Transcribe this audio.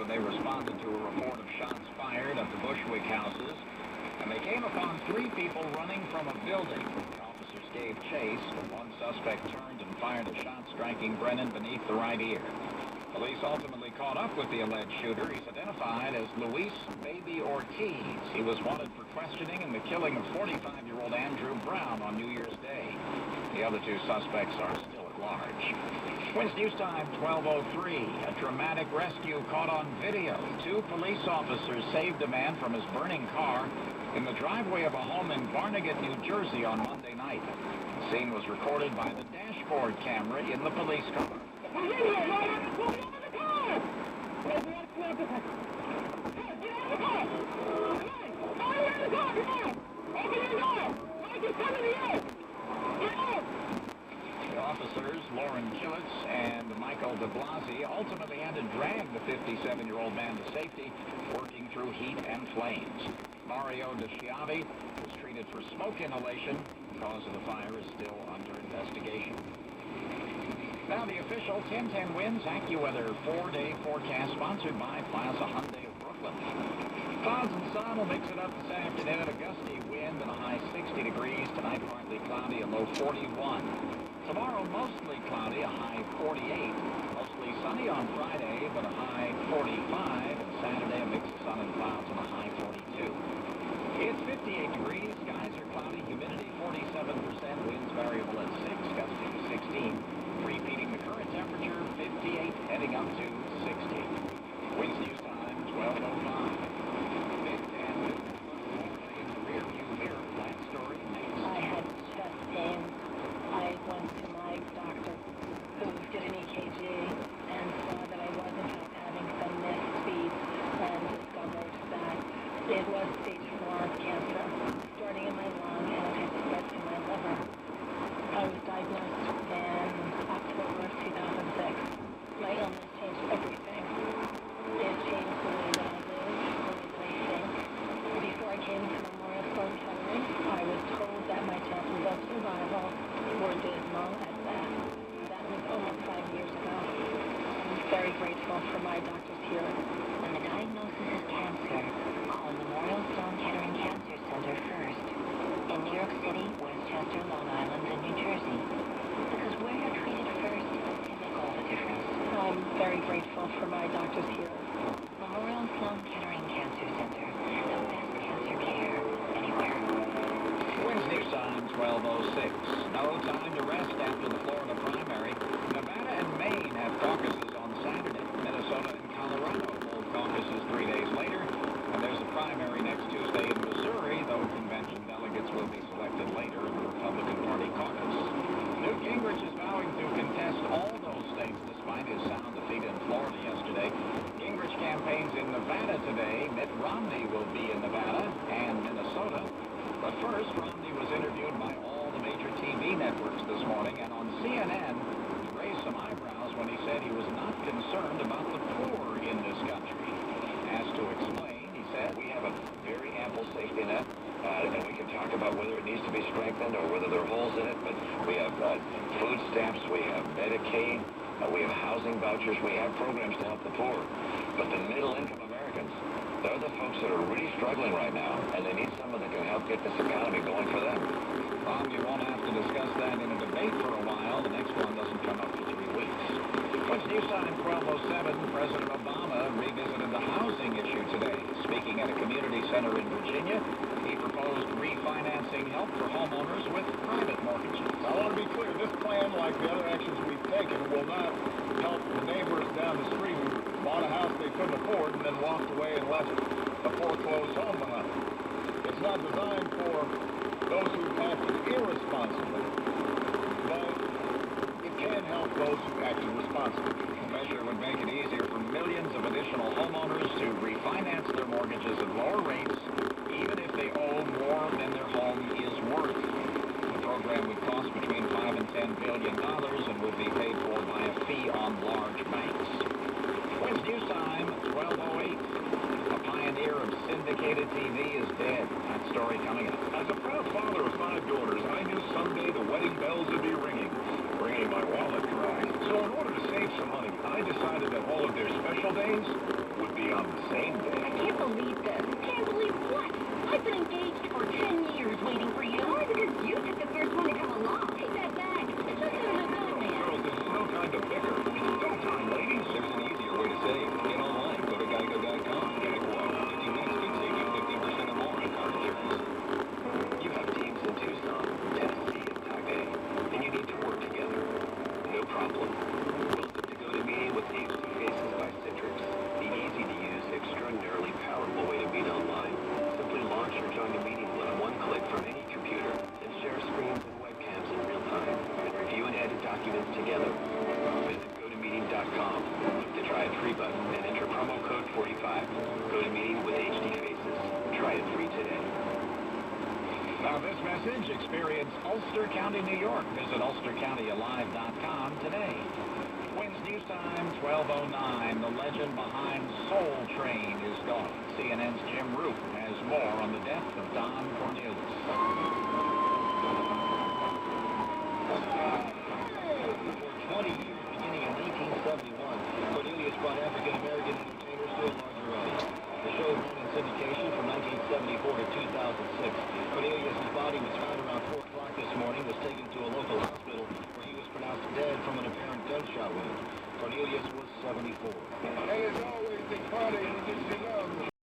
when they responded to a report of shots fired at the Bushwick houses, and they came upon 3 people running from a building. The officers gave chase, but one suspect turned and fired a shot, striking Brennan beneath the right ear. Police ultimately caught up with the alleged shooter. He's identified as Luis Baby Ortiz. He was wanted for questioning in the killing of 45-year-old Andrew Brown on New Year's Day. The other 2 suspects are still at large. Twins News Time, 12:03. A dramatic rescue caught on video. 2 police officers saved a man from his burning car in the driveway of a home in Barnegat, New Jersey on Monday night. The scene was recorded by the dashboard camera in the police car. The officers, Lauren Killitz and Michael de Blasi, ultimately had to drag the 57-year-old man to safety, working through heat and flames. Mario De Schiavi was treated for smoke inhalation. The cause of the fire is still under investigation. Now the official 10-10 Winds AccuWeather 4-day forecast sponsored by Plaza Hyundai of Brooklyn. Clouds and sun will mix it up this afternoon. A gusty wind and a high 60 degrees. Tonight partly cloudy, a low 41. Tomorrow mostly cloudy, a high 48. Mostly sunny on Friday, but a high 45. And Saturday a mix of sun and clouds and a high 42. It's 58 degrees. Skies are cloudy. Humidity 47%. Winds variable at 6, gusting to 16. Repeating the current temperature, 58, heading up to 60. Winds News Time, 12:05. Big Dan in the rear view mirror. That story next. I had chest pain. I went to my doctor, who did an EKG, and saw that I was in fact having some missed speed, and discovered that it was stage 4 cancer, starting in my lung, and it had spread to my liver. I was diagnosed in October of 2006. My illness changed everything. It changed the way that I live, the way that I think. Before I came to Memorial Sloan Kettering, I was told that my chances of survival were dismal at best. That was almost 5 years ago. I'm very grateful for my doctors here. When the diagnosis is cancer, call Memorial Sloan Kettering Cancer Center first. In New York City, Westchester, Long Island, and New Jersey. Because where you're treated first can make all the difference. I'm very grateful for my doctors here. Memorial Sloan Kettering Cancer Center. The best cancer care anywhere. Winds News Time, 12:06. No time to rest after the Florida primary. Nevada and Maine have caucuses on Saturday. Minnesota and Colorado hold caucuses 3 days later. And there's a primary next Tuesday in Missouri, though convention delegates will be selected later in the Republican Party caucus. Newt Gingrich is vowing to contest all those states despite his sound defeat in Florida yesterday. Gingrich campaigns in Nevada today. Mitt Romney will be in Nevada and Minnesota. But first, Romney was interviewed by all the major TV networks this morning, and on CNN, he raised some eyebrows when he said he was not concerned about the poor in this country. Asked to explain, he said, we have a very ample safety net, and we can talk about whether it needs to be strengthened or whether there are holes in it, but we have food stamps, we have Medicaid, we have housing vouchers, we have programs to help the poor. But the middle-income Americans, they're the folks that are really struggling right now, and they need someone that can help get this economy going for them. Romney won't have to discuss that in a debate for a while. The next one doesn't come up for 3 weeks. Twins News Time, 12:07. President Obama revisited the housing issue today. Speaking at a community center in Virginia, he proposed refinancing help for homeowners with private mortgages. I want to be clear, this plan, like the other actions we've taken, will not help the neighbors down the street who bought a house they couldn't afford and then walked away and left a foreclosed home behind. It's not designed for those who acted irresponsibly, but it can help those who acted responsibly. The measure would make it easier for millions of additional homeowners to refinance their mortgages at lower rates, even if they owe more than their home is worth. The program would cost between $5 and $10 billion and would be paid for by a fee on large banks. Twins News Time, 12:08. A pioneer of syndicated TV is dead. That story coming up. As a proud father of 5 daughters, I knew someday the wedding bells would be ringing my wallet dry. So in order to save some money, I decided that all of their special days would be on the same day. I can't believe this. Can't believe what? I've been engaged for 10 years waiting for you. Only because you took the first one to come along. Take that back. It's just that I'm a good man. Girls, this is no time to bicker. It's go time, ladies. There's an easier way to save. Get online. Go to geico.com. Get a quote. 50 minutes could save you 50% or more on car insurance. You have teams in Tucson, Tennessee, and Taipei, and you need to work together. No problem. Welcome to GoToMeeting with HD Faces by Citrix. The easy-to-use, extraordinarily powerful way to meet online. Simply launch or join a meeting with one click from any computer and share screens and webcams in real time and review and edit documents together. Visit GoToMeeting.com. Click the Try It Free button and enter promo code 45. GoToMeeting with HD Faces. Try it free today. Now this message, experience Ulster County, New York. Visit UlsterCountyAlive.com today. Twins News Time, 12:09. The legend behind Soul Train is gone. CNN's Jim Roop has more on the death of Don Cornelius. For 20 years, beginning in 1871, Cornelius brought African-American entertainers to a larger audience. The show ran in syndication from 1974 to 2006. Cornelius' body was found around 4 o'clock this morning, was taken to a local hospital where he was pronounced dead from an apparent gunshot wound. Cornelius was 74. And as always, the party is just enough.